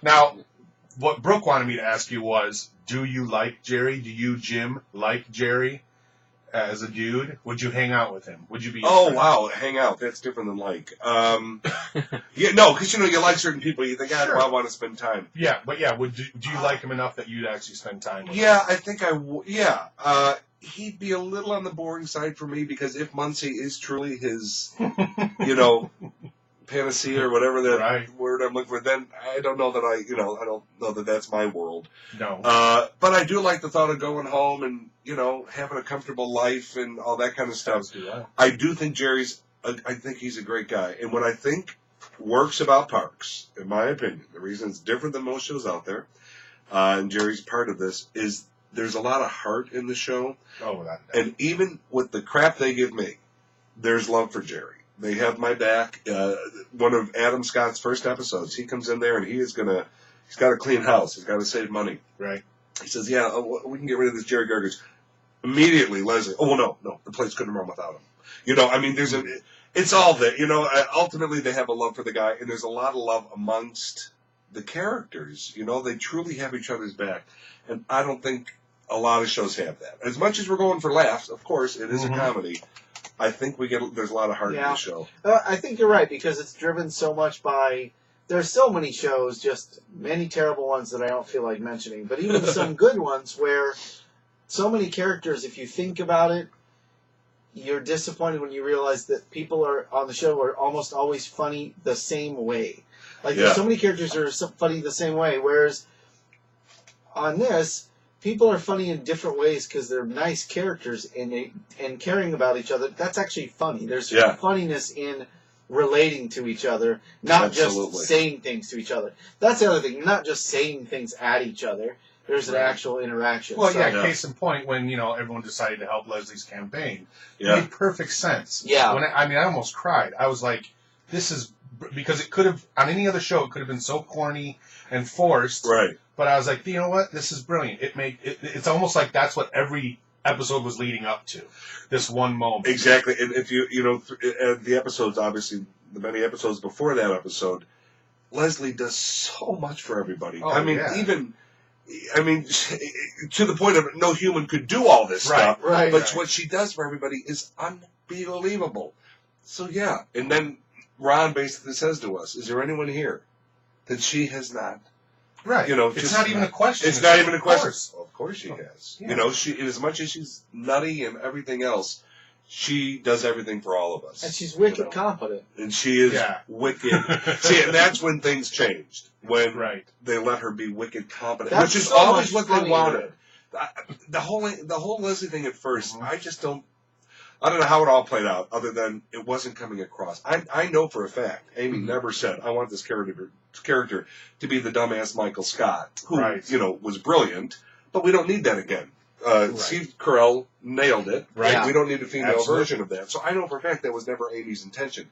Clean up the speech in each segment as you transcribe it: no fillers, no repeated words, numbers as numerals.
Now, what Brooke wanted me to ask you was, do you like Jerry? Do you, Jim, like Jerry as a dude? Would you hang out with him? Would you be? Oh wow, hang out. That's different than like. Yeah, no, because you like certain people. You think, Sure. I want to spend time. Yeah, but yeah, do you like him enough that you'd actually spend time with him? Yeah, I think I would. Yeah, he'd be a little on the boring side for me because if Muncie is truly his, panacea or whatever that word I'm looking for, then I don't know that I don't know that that's my world. No. But I do like the thought of going home and, having a comfortable life and all that kind of stuff. I do think I think he's a great guy. And what I think works about Parks, in my opinion, the reason it's different than most shows out there, and Jerry's part of this, is there's a lot of heart in the show. Oh, without doubt. And even with the crap they give me, there's love for Jerry. They have my back. One of Adam Scott's first episodes, he comes in there and he's got a clean house. He's got to save money. Right. He says, yeah, we can get rid of this Jerry Gergich. Immediately, Leslie, no, the place couldn't run without him. It's all there. Ultimately they have a love for the guy, and there's a lot of love amongst the characters. They truly have each other's back. And I don't think a lot of shows have that. As much as we're going for laughs, of course, it is a comedy. I think there's a lot of heart in the show. I think you're right, because it's driven so much by, there's so many shows, just many terrible ones that I don't feel like mentioning, but even some good ones where so many characters, if you think about it, you're disappointed when you realize that people are on the show are almost always funny the same way. Like, there's so many characters that are funny the same way, whereas on this, people are funny in different ways because they're nice characters and caring about each other. That's actually funny. There's funniness in relating to each other, not just saying things to each other. That's the other thing. You're not just saying things at each other. There's an actual interaction. Well, case in point, when everyone decided to help Leslie's campaign, it made perfect sense. Yeah. I almost cried. I was like, this is because it could have on any other show. It could have been so corny and forced. Right. But I was like, you know what? This is brilliant. It's almost like that's what every episode was leading up to. This one moment. Exactly. And if the episodes, obviously, the many episodes before that episode, Leslie does so much for everybody. Oh, to the point of no human could do all this stuff. Right. But what she does for everybody is unbelievable. So, yeah. And then Ron basically says to us, is there anyone here that she has not? Right. It's not even a question. It's not even a question. Of course she has. Yeah. She, as much as she's nutty and everything else, she does everything for all of us. And she's wicked competent. And she is wicked. See, and that's when things changed. When they let her be wicked competent. Which is always what they wanted. The whole Leslie thing at first, I don't know how it all played out, other than it wasn't coming across. I know for a fact, Amy never said, I want this character to be the dumbass Michael Scott, who, was brilliant, but we don't need that again. Steve Carell nailed it. Right. Yeah. We don't need a female version of that. So I know for a fact that was never Amy's intention.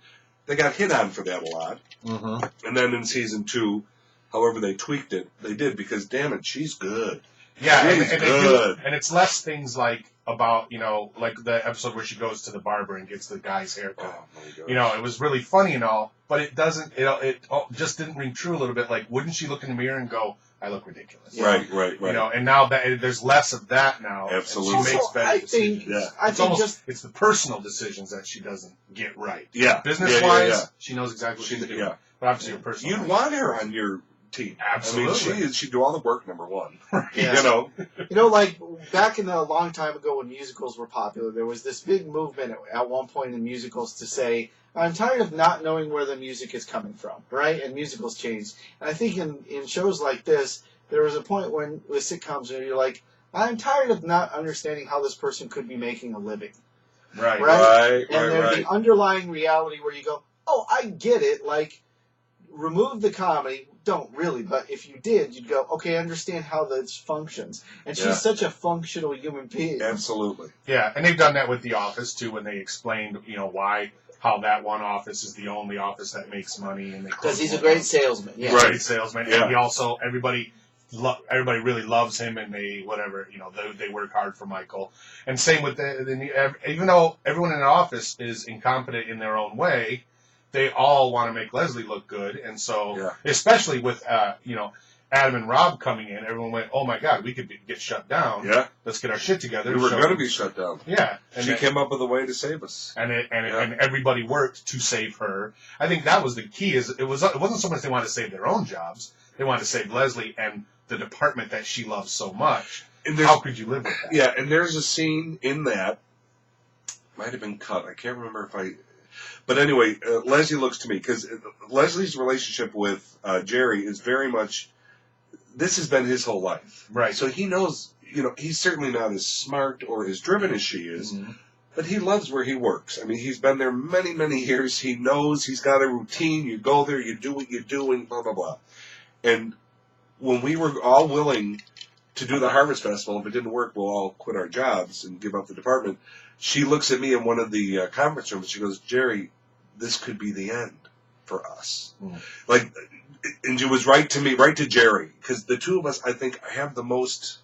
They got hit on for that a lot. Mm-hmm. And then in season 2, however they tweaked it, they did, because damn it, she's good. Yeah, she's good. And it's less things like about, like the episode where she goes to the barber and gets the guy's haircut. Oh, my God. It was really funny and all, but it doesn't, it just didn't ring true a little bit. Like, wouldn't she look in the mirror and go, I look ridiculous? Right. And now that there's less of that now. Absolutely. She makes better decisions. I think it's the personal decisions that she doesn't get right. Yeah. Business-wise, she knows exactly what she's doing. Yeah. But obviously her personal You'd want her on your team. Absolutely. She'd do all the work, number one. Yeah. Like back in a long time ago when musicals were popular, there was this big movement at one point in musicals to say, I'm tired of not knowing where the music is coming from, right? And musicals changed. And I think in shows like this, there was a point when with sitcoms where you're like, I'm tired of not understanding how this person could be making a living. Right. And there's the underlying reality where you go, oh, I get it. Like, remove the comedy. Don't really, but if you did, you'd go, okay, I understand how this functions. And she's such a functional human being. Absolutely. Yeah, and they've done that with The Office, too, when they explained, how that one office is the only office that makes money. Because he's a great salesman. Yeah. Great salesman. Yeah. And he also, everybody really loves him, and they work hard for Michael. And same with even though everyone in the office is incompetent in their own way, they all want to make Leslie look good, and so especially with Adam and Rob coming in, everyone went, "Oh my God, we could get shut down. Yeah, let's get our shit together." We were going to be shut down. Yeah, and she came up with a way to save us, and everybody worked to save her. I think that was the key. It wasn't so much they wanted to save their own jobs; they wanted to save Leslie and the department that she loves so much. How could you live with that? Yeah, and there's a scene in that might have been cut. I can't remember if I. But anyway, Leslie looks to me because Leslie's relationship with Jerry is very much. This has been his whole life. Right. So he knows, he's certainly not as smart or as driven as she is, but he loves where he works. I mean, he's been there many, many years. He knows he's got a routine. You go there, you do what you're doing, blah, blah, blah. And when we were all willing to do the Harvest Festival, if it didn't work, we'll all quit our jobs and give up the department. She looks at me in one of the conference rooms. She goes, "Jerry, this could be the end for us." And she was right to me, right to Jerry, because the two of us, I think, have the most,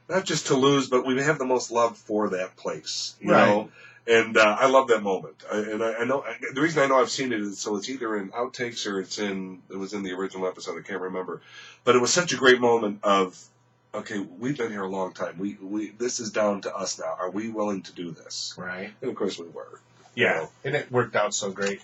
not just to lose, but we have the most love for that place, you know. And I love that moment. I know the reason I know I've seen it is so it's either in outtakes or it was in the original episode. I can't remember, but it was such a great moment of, okay, we've been here a long time. This is down to us now. Are we willing to do this? Right. And of course we were. Yeah, and it worked out so great.